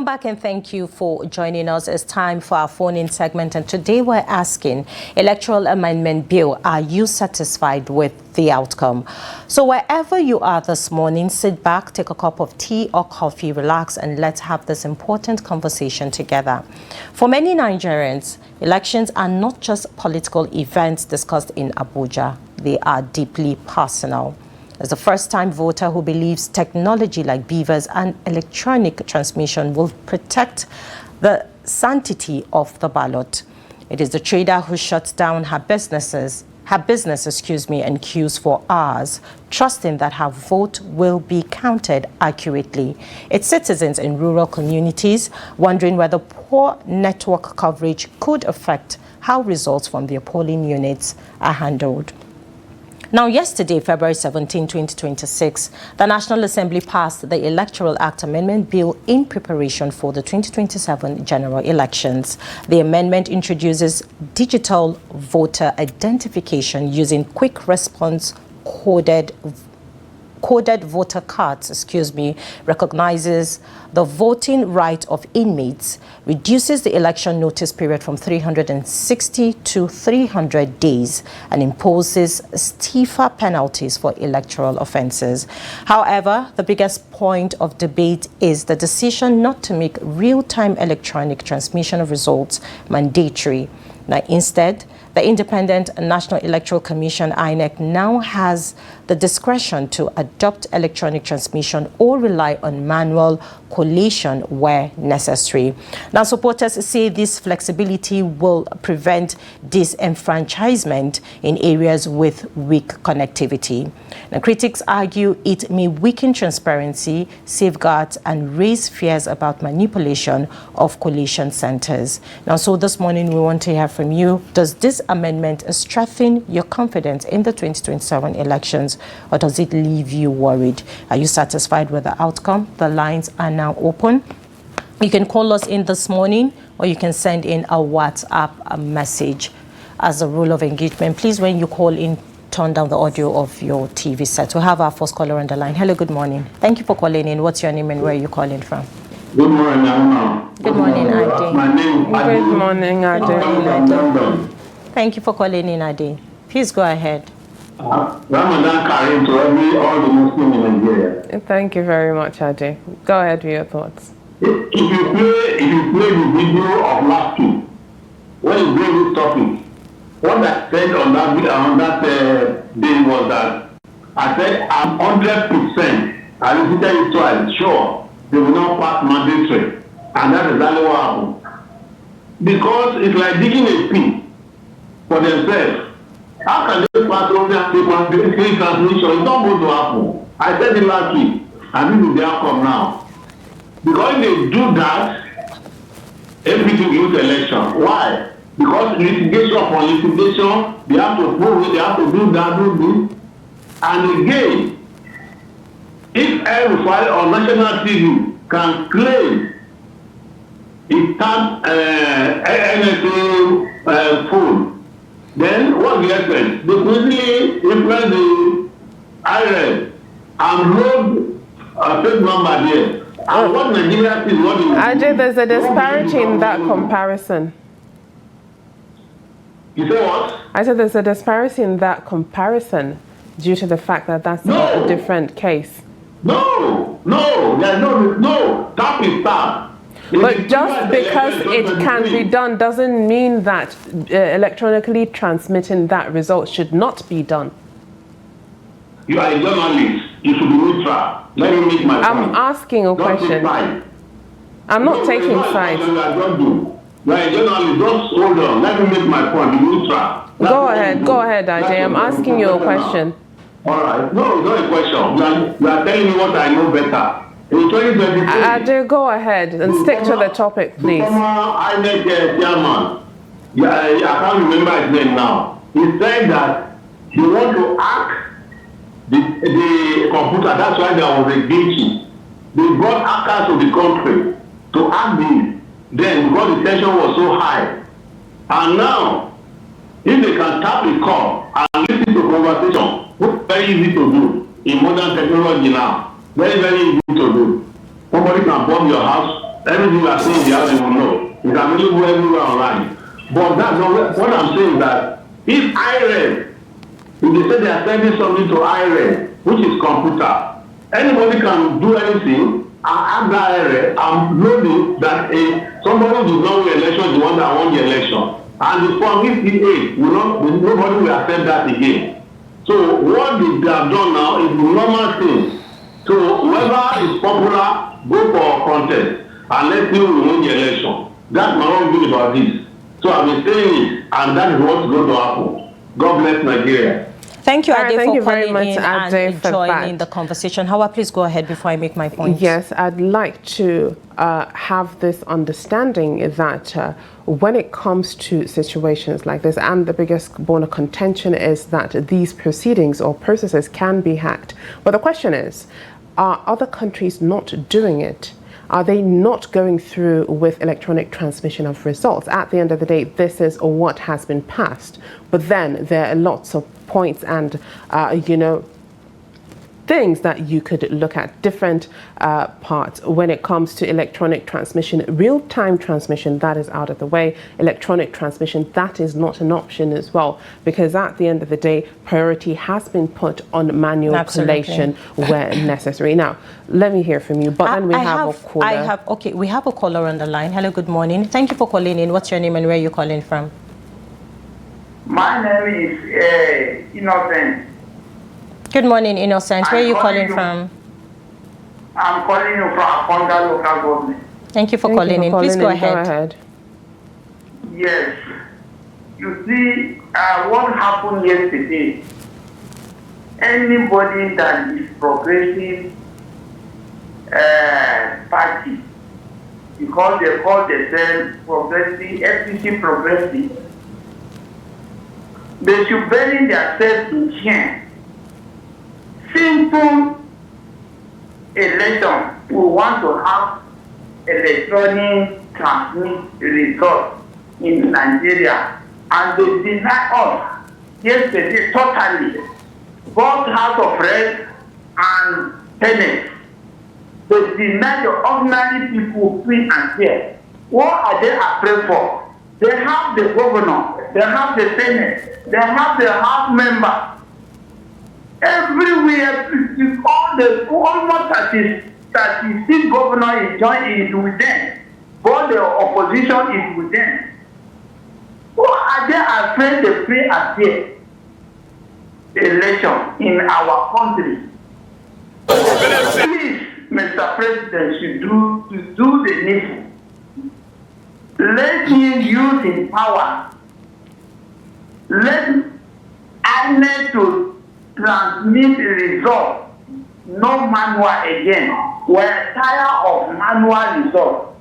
Back and thank you for joining us. It's time for our phone-in segment, and today we're asking, Electoral Amendment Bill, are you satisfied with the outcome? So wherever you are this morning, sit back, take a cup of tea or coffee, relax, and let's have this important conversation together. For many Nigerians, elections are not just political events discussed in Abuja. They are deeply personal. As the first-time voter who believes technology like beavers and electronic transmission will protect the sanctity of the ballot. It is the trader who shuts down her business, and queues for hours, trusting that her vote will be counted accurately. It's citizens in rural communities wondering whether poor network coverage could affect how results from the polling units are handled. Now, yesterday, February 17, 2026, the National Assembly passed the Electoral Act Amendment Bill in preparation for the 2027 general elections. The amendment introduces digital voter identification using quick response coded voter cards, recognizes the voting right of inmates, reduces the election notice period from 360 to 300 days, and imposes stiffer penalties for electoral offences. However, the biggest point of debate is the decision not to make real-time electronic transmission of results mandatory. Now, instead, the Independent National Electoral Commission, INEC, now has the discretion to adopt electronic transmission or rely on manual collation where necessary. Now, supporters say this flexibility will prevent disenfranchisement in areas with weak connectivity. Now, critics argue it may weaken transparency, safeguards, and raise fears about manipulation of collation centers. Now, so this morning we want to hear from you. Does this amendment strengthen your confidence in the 2027 elections, or does it leave you worried? Are you satisfied with the outcome? The lines are now open. You can call us in this morning, or you can send in a WhatsApp message. As a rule of engagement, please, when you call in, turn down the audio of your TV set. We have our first caller on the line. Hello, good morning. Thank you for calling in. What's your name and where are you calling from? Good morning, Maimuna. Good morning, Ade. My name is Ade. Good morning, Ade. Thank you for calling in, Ade. Please go ahead. Ramadan Kareem to all the Muslims in Nigeria. Thank you very much, Ade. Go ahead with your thoughts. If you play the video of last week, when you bring this topic, what I said on that day was that I said I'm 100%. I will tell you twice, sure, they will not pass mandatory, and that is exactly what happened. Because it's like digging a pit for themselves. How can they pass over their transmission? It's not going to happen. I said it last week, and this is the outcome now. Because if they do that, everything will lose election. Why? Because litigation upon litigation, they have to prove it, they have to do that, do this. And again, if everybody on national TV can claim it can't NSA phone, then what's the essence? They quickly implement the IRS and load a fake number there. And what Nigeria is what is... Ajay, there's a disparity in that comparison. You say what? I said there's a disparity in that comparison due to the fact that that's a different case. No, tap is tap. But just because it can be done doesn't mean that electronically transmitting that result should not be done. You are a journalist. You should be neutral. Let me make my point. I'm asking a question. I'm not taking sides. You are a journalist. Just hold on. Let me make my point. Be neutral. Go ahead, Ajay. I'm asking you a question. All right. No, it's not a question. You are telling me what I know better. In 2022, Ajay, go ahead and stick to the topic, please. The former INEC chairman, I can't remember his name now. He said that he wanted to hack the computer. That's why there was a glitch. They brought hackers to the country to hack this. Then, because the tension was so high. And now, if they can tap the call and listen to conversation, it's very easy to do in modern technology now. Very, very easy to do. Somebody can bomb your house. Everything you are saying in the house, they will know. You can really go everywhere online. But that's not what I'm saying. That if IRED, if they say they are sending something to IRED, which is computer, anybody can do anything and add that IRED and know that somebody who did not win election is the one that won the election. And the form EPA nobody will accept that again. So what they have done now is the normal thing. So whoever is popular, go for a contest and let him win the election. That's my own view about this. So I've been saying it, and that is what's going to happen. God bless Nigeria. Thank you, Ade, for calling much, in and joining the conversation. Hauwa, please go ahead before I make my point. Yes, I'd like to have this understanding that when it comes to situations like this, and the biggest bone of contention is that these proceedings or processes can be hacked. But the question is, are other countries not doing it? Are they not going through with electronic transmission of results? At the end of the day, this is what has been passed. But then there are lots of points and, things that you could look at, different parts when it comes to electronic transmission. Real-time transmission, that is out of the way. Electronic transmission, that is not an option as well, because at the end of the day, priority has been put on manual collation where necessary. Now, let me hear from you, but then we have a caller. We have a caller on the line. Hello, good morning. Thank you for calling in. What's your name and where are you calling from? My name is Innocent. Good morning, Innocent. Where are you calling from? I'm calling you from Akonda local government. Thank you for calling in. Please go ahead. Yes. You see, what happened yesterday, anybody that is progressive party, because they call themselves progressive, FPC progressive, they should bury themselves in shame. Simple election, we want to have electronic transmit results in Nigeria, and they deny us yesterday totally. Both House of Reps and Senate, they deny the ordinary people free and fair. What are they afraid for? They have the governor, they have the Senate, they have the House member. Everywhere, almost 36 governor is joining with them. But the opposition is with them. What are they afraid to free and fair election in our country? Please, Mr. President, should do the needful. Let him use his power. Let INEC to transmit the result, no manual again. We're tired of manual results.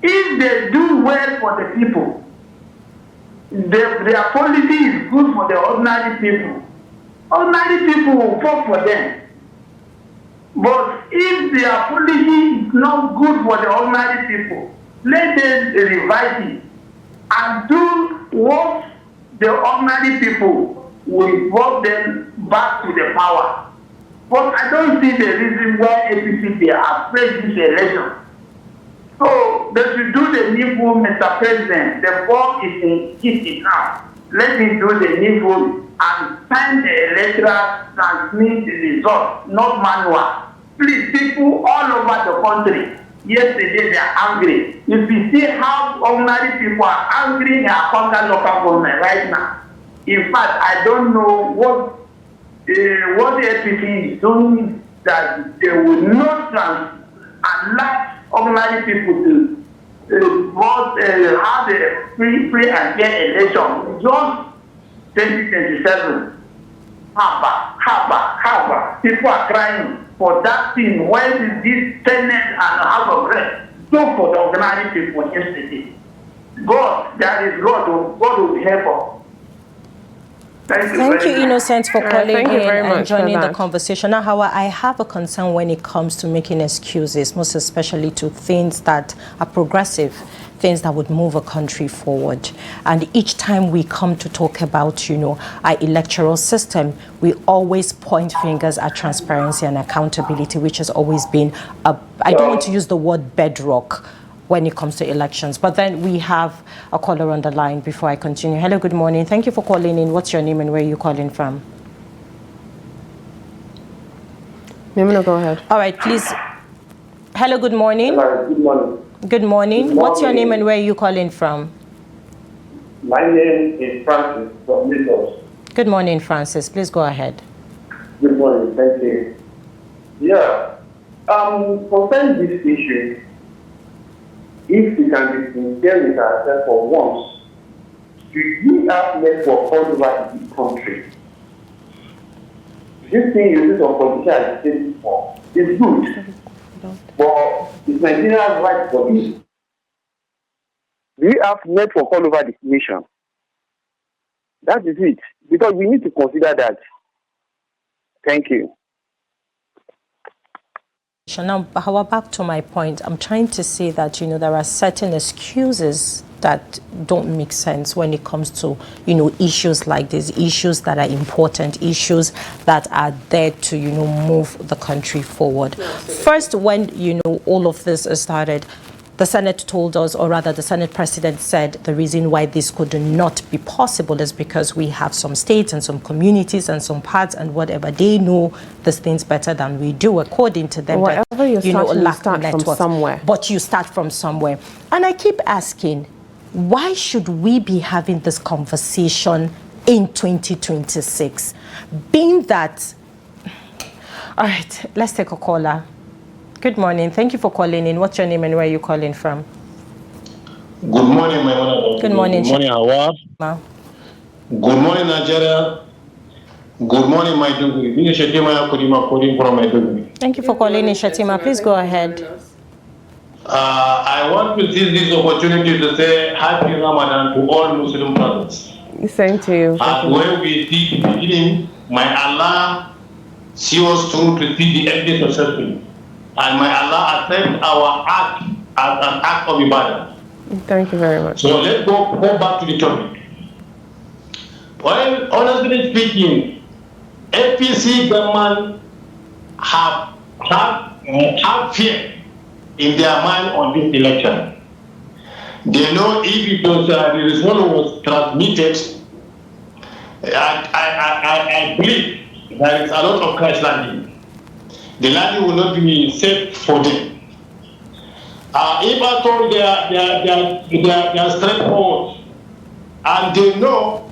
If they do well for the people, their policy is good for the ordinary people. Ordinary people will vote for them. But if their policy is not good for the ordinary people, let them revise it and do what the ordinary people will vote them back to the power. But I don't see the reason why APC they are afraid this election. So they should do the needful, Mr. President. The ball is in kitty now. Let me do the needful and sign the electoral transmit the result, not manual. Please, people all over the country, yesterday they are angry. If you see how ordinary people are angry in our local government right now, in fact, I don't know what the APC is doing, that they will not allow ordinary people to vote, have a free and fair election. Just 2027. Haba. People are crying for that thing. When this Senate and House of Reps do for the ordinary people yesterday? God, there is God will help us. Thank you, Innocent, for calling in and joining the that. conversation. Now, Hauwa, I have a concern when it comes to making excuses, most especially to things that are progressive. things that would move a country forward. And each time we come to talk about, our electoral system, we always point fingers at transparency and accountability, which has always been I don't want to use the word bedrock when it comes to elections. But then we have a caller on the line before I continue. Hello, good morning. Thank you for calling in. What's your name and where are you calling from? Maimuna, go ahead. All right, please. Hello, good morning. Hello, good morning. Good morning. What's your name and where are you calling from? My name is Francis from Lagos. Good morning, Francis. Please go ahead. Good morning. Thank you. Yeah. Concerning this issue, if we can be sincere with ourselves for once, should we have network all over the country? This thing you do some politicians say before is good, but it's Nigeria's right for this. We have network all over the nation. That is it, because we need to consider that. Thank you. Now, Hauwa, back to my point, I'm trying to say that, there are certain excuses that don't make sense when it comes to, issues like this, issues that are important, issues that are there to, move the country forward. First, when, all of this started, the Senate told us, or rather the Senate President said, the reason why this could not be possible is because we have some states and some communities and some parts and whatever. They know these things better than we do, according to them. Whatever you start from somewhere. But you start from somewhere. And I keep asking, why should we be having this conversation in 2026? Being that, all right, let's take a caller. Good morning. Thank you for calling in. What's your name and where are you calling from? Good morning, Maimuna. Good morning. Good morning, Hauwa. Good morning, Nigeria. Good morning, Maiduguri. This is Shatima Kudima calling from Maiduguri. Thank you for calling in, Shatima. Please go ahead. I want to seize this opportunity to say Happy Ramadan to all Muslim brothers. Same to you. And when we see the beginning, may Allah see us through to see the end successfully. And may Allah accept our act as an act of ibadah. Thank you very much. So let's go back to the topic. Well, honestly speaking, APC government have fear in their mind on this election. They know if it was the result was transmitted, I believe there is a lot of crash landing. The landing will not be safe for them. If at all they are straightforward, and they know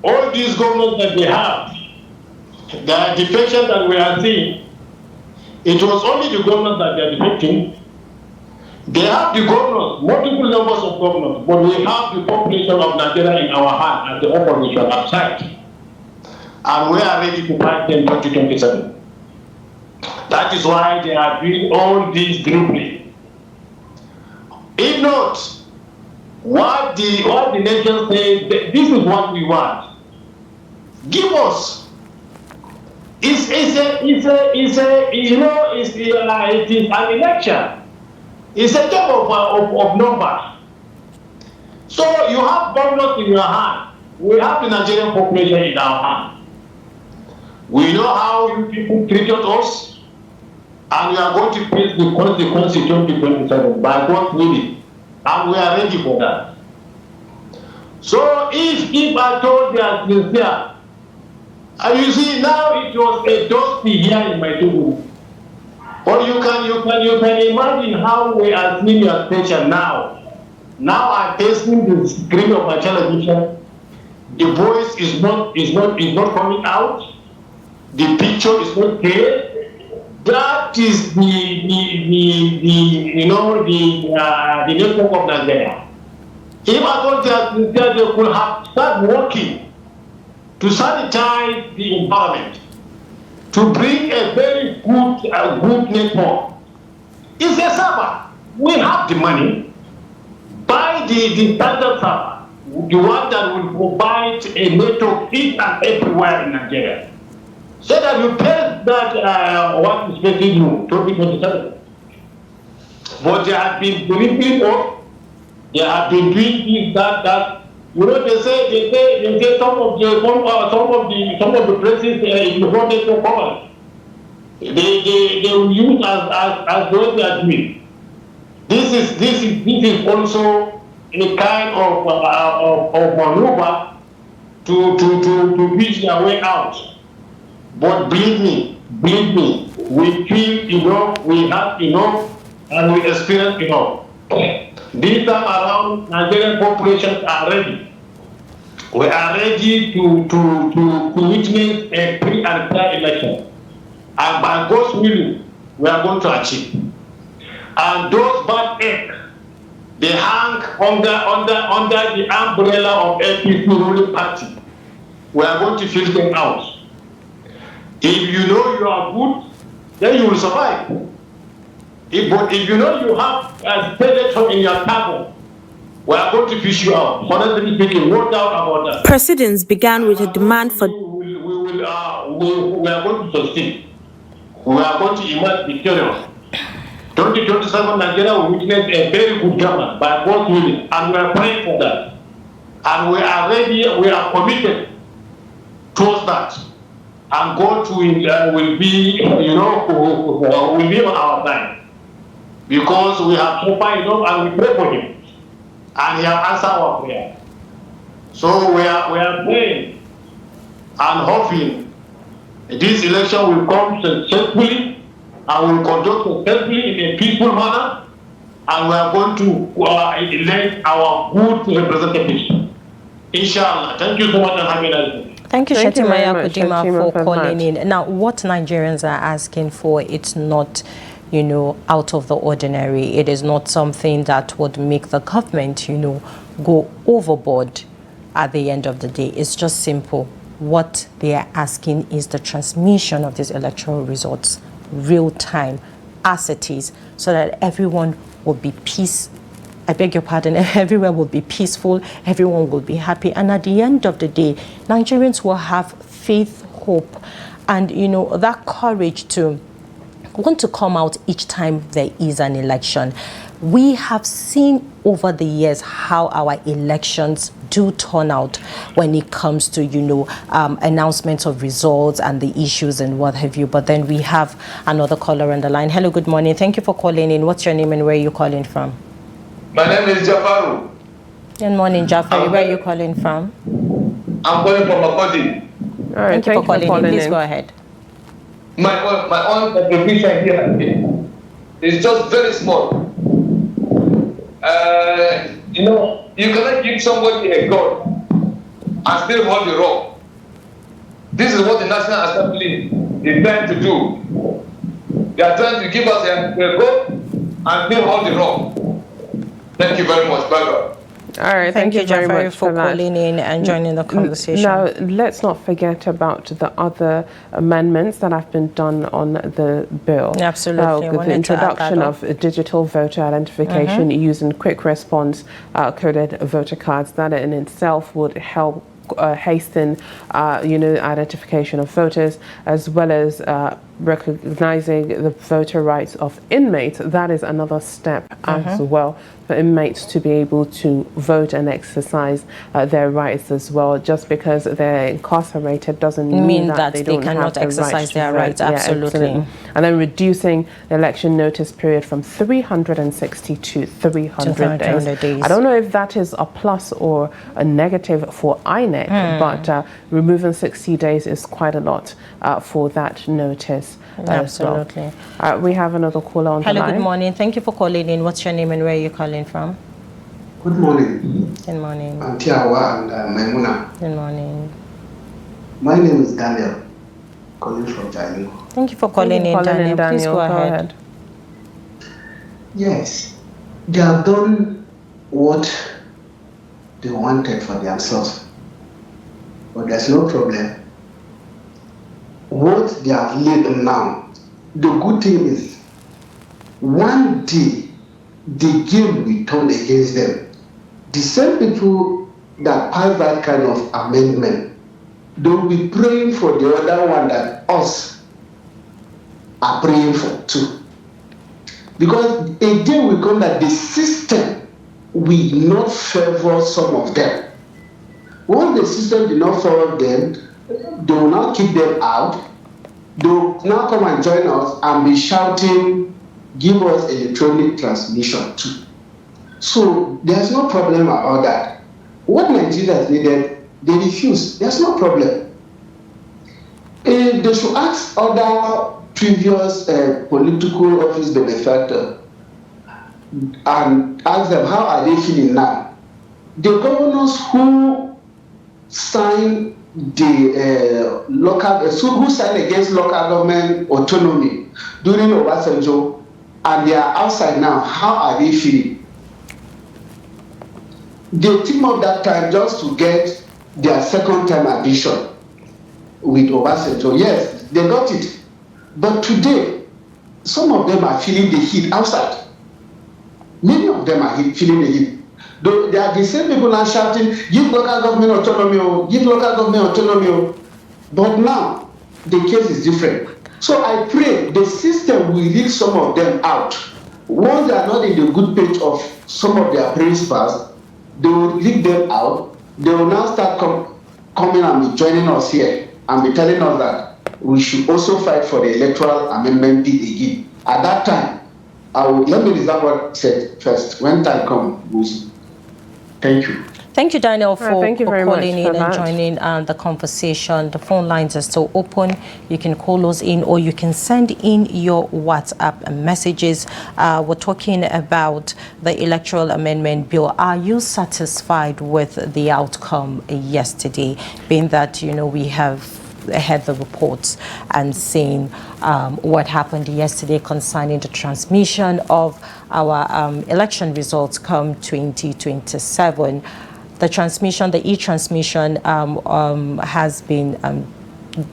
all these governments that they have, the defection that we are seeing, it was only the governors that they are defecting. They have the governors, multiple numbers of governors, but we have the population of Nigeria in our hand as the opposition outside. And we are ready to fight them in 2027. That is why they are doing all this grouply. If not, what the nation says, this is what we want. Give us. It is an election. It's a game of numbers. So you have governors in your hand. We have the Nigerian population in our hand. We know how you people treated us. And we are going to face the consequences in 2027 by God's will. And we are ready for that. So if I told they are sincere, and you see now it was a dusty here in Maiduguri. But you can imagine how we are seeing your station now. Now I'm facing the screen of my television. The voice is not coming out. The picture is not clear. That is the network of Nigeria. If I thought that they could have started working to sanitize the environment, to bring a very good network. It's a server. We have the money. Buy the standard server, the one that will provide a network each and everywhere in Nigeria. So that you pay that what is facing you, 2027. But they have been believing of They have been doing this, that. You know, they say some of the places if you want to cover, they will use as those they are doing. This is also a kind of maneuver to reach their way out. But believe me, we feel enough, we have enough, and we experience enough. This time around, Nigerian populations are ready. We are ready to witness a free and fair election. And by God's will, we are going to achieve. And those bad eggs, they hang under the umbrella of APC ruling party. We are going to filter them out. If you know you are good, then you will survive. But if you know you have a senator in your table, we are going to fish you out. Honestly speaking, no doubt about that. Proceedings began with a demand for... We are going to succeed. We are going to emerge victorious. 2027 Nigeria will witness a very good government by God's will, and we are praying for that. And we are ready, we are committed towards that. And God will be, will be on our side. Because we have suffered enough and we pray for him. And he has answered our prayer. So we are praying and hoping this election will come successfully and will conduct successfully in a peaceful manner, and we are going to elect our good representatives. Inshallah. Thank you so much and have a nice day. Thank you, Shetimaya Kudima, for calling in. Now, what Nigerians are asking for, it's not, out of the ordinary. It is not something that would make the government, go overboard at the end of the day. It's just simple. What they are asking is the transmission of these electoral results real time as it is, so that everyone will be everyone will be peaceful, everyone will be happy, and at the end of the day, Nigerians will have faith, hope, and that courage to want to come out each time there is an election. We have seen over the years how our elections do turn out when it comes to, announcements of results and the issues and what have you. But then we have another caller on the line. Hello, good morning. Thank you for calling in. What's your name and where are you calling from? My name is Jafaru. Good morning, Jafari. Where are you calling from? I'm calling from Makodi. All right, thank you for calling in. Please go ahead. My own contribution here is just very small. You cannot give somebody a gun and still hold the rope. This is what the National Assembly is trying to do. They are trying to give us a gun and still hold the rope. Thank you very much. Bye-bye. All right, thank you very much for calling in and joining the conversation. Now, let's not forget about the other amendments that have been done on the bill. Absolutely. The introduction of digital voter identification using quick response coded voter cards. That in itself would help hasten, identification of voters, as well as recognizing the voter rights of inmates. That is another step as well for inmates to be able to vote and exercise their rights as well. Just because they're incarcerated doesn't mean that they cannot exercise their rights. Absolutely. Yeah, and then reducing the election notice period from 360 to 300 days. I don't know if that is a plus or a negative for INEC, but removing 60 days is quite a lot for that notice. Absolutely. Well. We have another caller on the line. Hello, good morning. Thank you for calling in. What's your name and where are you calling from? Good morning. Good morning. I'm Kiyawa and Maimuna. Good morning. My name is Daniel, calling from Jalingo. Thank you for calling in, Daniel. Please go ahead. Yes, they have done what they wanted for themselves, but there's no problem. What they have laid now, the good thing is, one day the game will turn against them. The same people that pass that kind of amendment, they'll be praying for the other one that us are praying for too. Because a day will come that the system will not favor some of them. Once the system did not favor them, they will now kick them out. They will now come and join us and be shouting, give us electronic transmission too. So there's no problem about that. What Nigeria needed, they refused. There's no problem. They should ask other previous political office benefactors and ask them how are they feeling now. The governors who signed the who signed against local government autonomy during Obasanjo, and they are outside now, how are they feeling? They team up that time just to get their second time addition with Obasanjo. Yes, they got it. But today, some of them are feeling the heat outside. Many of them are feeling the heat. They are the same people now shouting, give local government autonomy, give local government autonomy. But now, the case is different. So I pray the system will lead some of them out. Once they are not in the good page of some of their principals, they will lead them out. They will now start coming and be joining us here and be telling us that we should also fight for the Electoral Amendment Bill again. At that time, let me reserve what I said first. When time comes, we'll see. Thank you. Thank you, Daniel, for calling in and that. joining the conversation. The phone lines are still open. You can call us in or you can send in your WhatsApp messages. We're talking about the Electoral Amendment Bill. Are you satisfied with the outcome yesterday, being that, we have heard the reports and seen what happened yesterday concerning the transmission of our election results come 2027? The transmission, the e-transmission has been,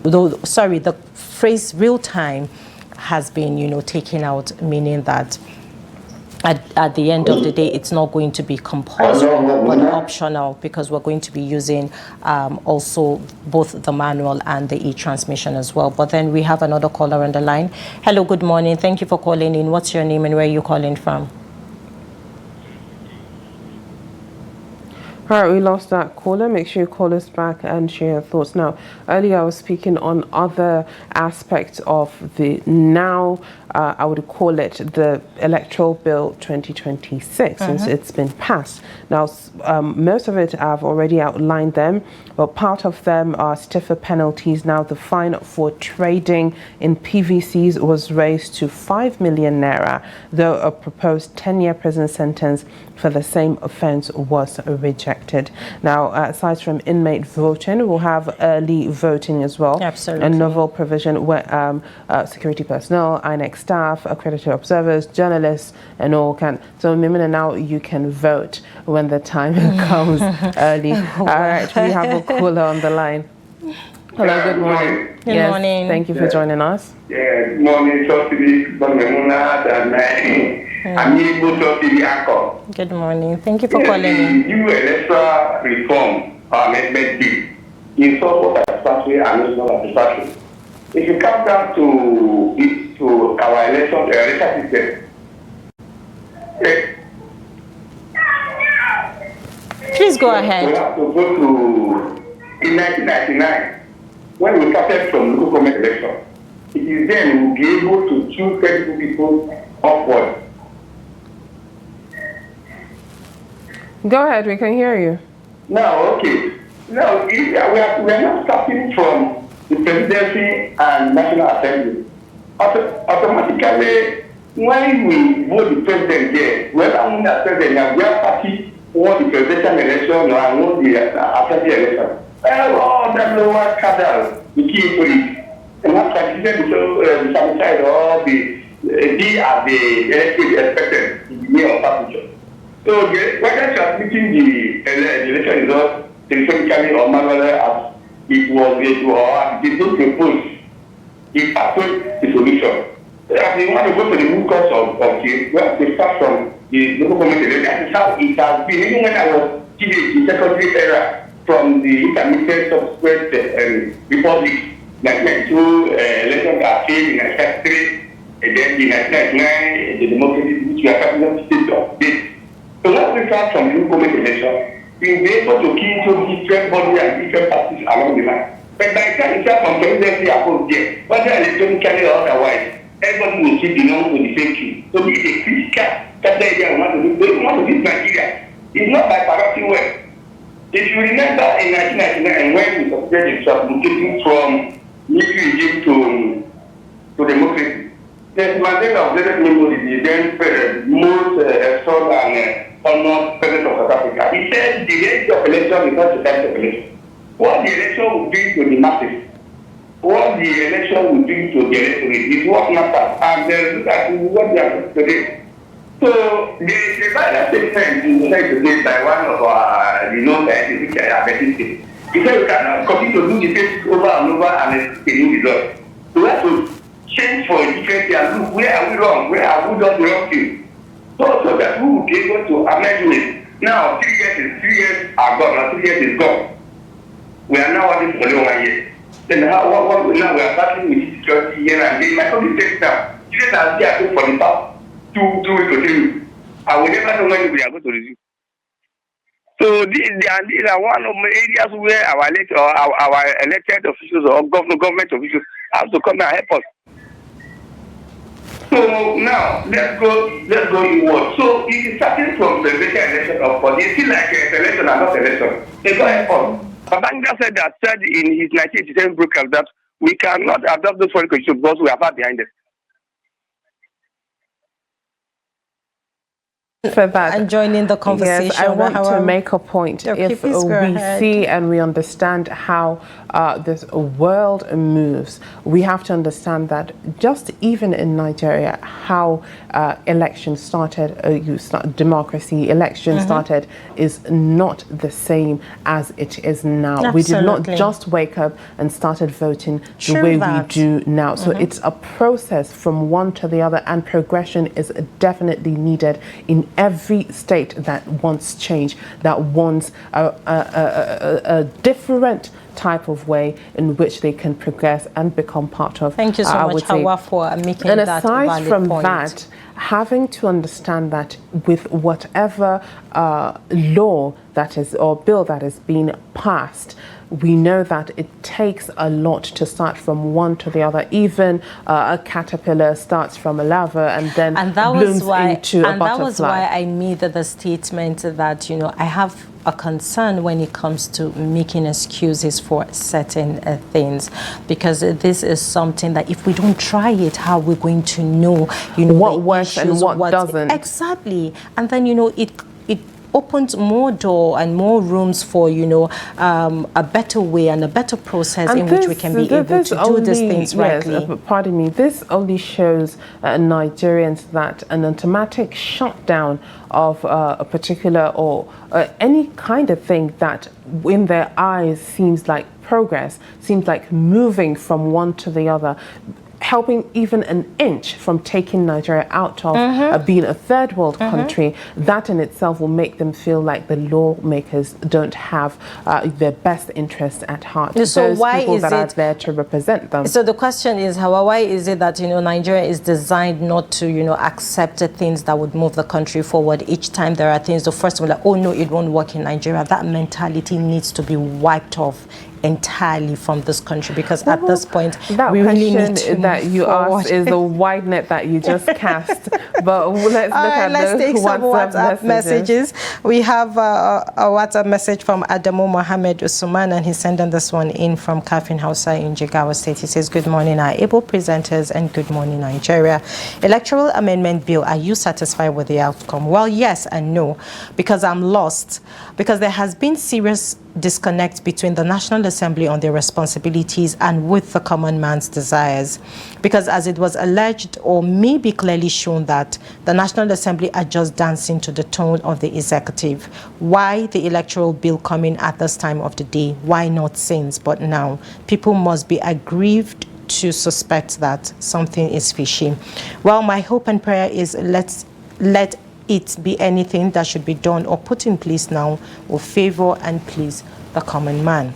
the phrase real time has been, taken out, meaning that at the end of the day, it's not going to be compulsory but optional, because we're going to be using also both the manual and the e-transmission as well. But then we have another caller on the line. Hello, good morning. Thank you for calling in. What's your name and where are you calling from? All right, we lost that caller. Make sure you call us back and share your thoughts. Now, earlier I was speaking on other aspects of the now, I would call it the Electoral Bill 2026, since it's been passed. Now, most of it I've already outlined them, but part of them are stiffer penalties. Now, the fine for trading in PVCs was raised to 5 million naira, though a proposed 10-year prison sentence for the same offense was rejected. Now, aside from inmate voting, we'll have early voting as well. Absolutely. A novel provision where security personnel, INEC staff, accredited observers, journalists, and all can. So, Maimuna, now you can vote when the time comes early. All right, we have a caller on the line. Hello, good morning. Good morning. Thank you for joining us. Good morning, Maimuna, and I'm able to the anchor. Good morning. Thank you for calling in. The new electoral reform amendment bill is so satisfactory and not satisfactory. If you come down to our election system, please go ahead. We have to go to in 1999 when we started from local government election. It is then we'll be able to choose credible people upward. Go ahead, we can hear you. No, okay. No, we are not starting from the presidency and national assembly. Automatically, when we vote the president here, whether we are president, we are party won the presidential election and won the assembly election. All that lower cadre, the key police, and not consider the side or be as the elected expected in the year of passenger. So whether transmitting the election result telephonically or manually as it was or as it was proposed, it actually the solution. If you want to go to the root cause of it, we have to start from the local government election. That is how it has been. Even when I was in the secondary era, from the intermediate subsequent republic, 1992 election that failed in 1993, and then in 1999, the democracy which we are talking about state of state. So when we start from new government election, we'll be able to key into different bodies and different parties along the line. But by the time you start from presidency above there, whether electronically or otherwise, everybody will sit belong to the same queue. So this is a critical capital area we want to do. We want to do Nigeria. It's not by corrupting well. If you remember in 1999 when we succeeded in transiting from military regime to democracy, the mandate of President Tinubu, the then most extolled and honored president of South Africa, he said the rate of election is not the type of election. What the election will bring to the masses, what the election will bring to the electorate is what matters. And look at what they are doing today. So the final statement is made today by one of our scientists, which I have been saying. He said we cannot continue to do the same over and over and experience results. So we have to change for a different year. Look, where are we wrong? Where have we done the wrong thing? So that we will be able to amend it. Now, 3 years are gone. Now 3 years is gone. We are now working for only 1 year. Then now we are battling with security here and there. My country takes now. Children are there for the past 2 weeks or 3 weeks. I will never know when we are going to resume. So these are one of the areas where our elected officials or government officials have to come and help us. So now let's go inward. So it is starting from the election of course. It's still like election and not election. They go help us. Babangida said in his 1987 broadcast that we cannot adopt those foreign constitutions because we are far behind them. For that. And joining the conversation. Yes, I want to make a point. If we see and we understand how this world moves, we have to understand that just even in Nigeria, how elections started, democracy, election started, is not the same as it is now. Absolutely. We did not just wake up and started voting the way we do now. So it's a process from one to the other, and progression is definitely needed in every state that wants change, that wants a different type of way in which they can progress and become part of. Thank you so much, Hauwa, for making that valid point. And aside from that, having to understand that with whatever law that is or bill that is being passed, we know that it takes a lot to start from one to the other. Even a caterpillar starts from a larva and then blooms into a butterfly. And that was why I made the statement that, I have a concern when it comes to making excuses for certain things, because this is something that if we don't try it, how we're going to know, what works and what doesn't. Exactly. And then, it opens more door and more rooms for, a better way and a better process in which we can be able to do these things rightly. Yes, pardon me, this only shows Nigerians that an automatic shutdown of a particular or any kind of thing that in their eyes seems like progress, seems like moving from one to the other, helping even an inch from taking Nigeria out of being a third world country, that in itself will make them feel like the lawmakers don't have their best interests at heart. So those why people is that it, are there to represent them. So the question is, why is it that Nigeria is designed not to accept things that would move the country forward? Each time there are things, the first one, like, oh no, it won't work in Nigeria. That mentality needs to be wiped off entirely from this country, because at this point we really need to that you asked is the wide net that you just cast. But let's take some WhatsApp messages. We have a WhatsApp message from Adamu Mohammed Usman, and he's sending this one in from Kafin Hausa in Jigawa State. He says, good morning, our able presenters, and good morning, Nigeria. Electoral Amendment Bill, are you satisfied with the outcome? Well, yes and no, because I'm lost, because there has been serious disconnect between the National Assembly on their responsibilities and with the common man's desires, because as it was alleged or may be clearly shown that the National Assembly are just dancing to the tone of the executive. Why the electoral bill coming at this time of the day? Why not since but now? People must be aggrieved to suspect that something is fishy. Well, my hope and prayer is let it be anything that should be done or put in place now will favor and please the common man.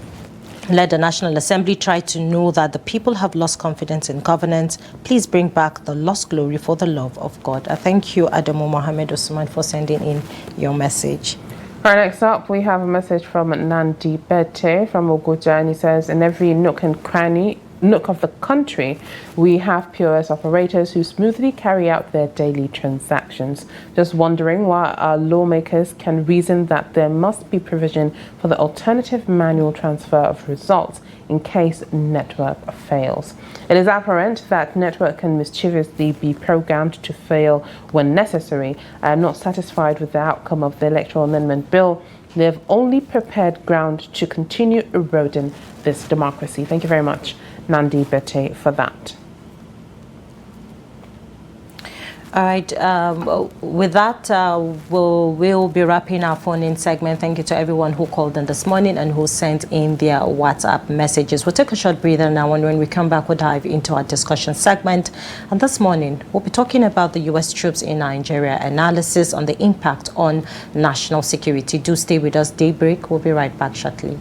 Let the National Assembly try to know that the people have lost confidence in governance. Please bring back the lost glory for the love of God. I thank you, Adamu Mohammed Usman, for sending in your message. All right, next up, we have a message from Nandi Bete from Oguja, and he says, in every nook and cranny of the country, we have POS operators who smoothly carry out their daily transactions. Just wondering why our lawmakers can reason that there must be provision for the alternative manual transfer of results in case network fails. It is apparent that network can mischievously be programmed to fail when necessary. I am not satisfied with the outcome of the Electoral Amendment Bill. They have only prepared ground to continue eroding this democracy. Thank you very much, Nandi Bete, for that. All right, with that, we'll be wrapping our phone-in segment. Thank you to everyone who called in this morning and who sent in their WhatsApp messages. We'll take a short breather now, and when we come back, we'll dive into our discussion segment. And this morning, we'll be talking about the U.S. troops in Nigeria, analysis on the impact on national security. Do stay with us, Daybreak. We'll be right back shortly.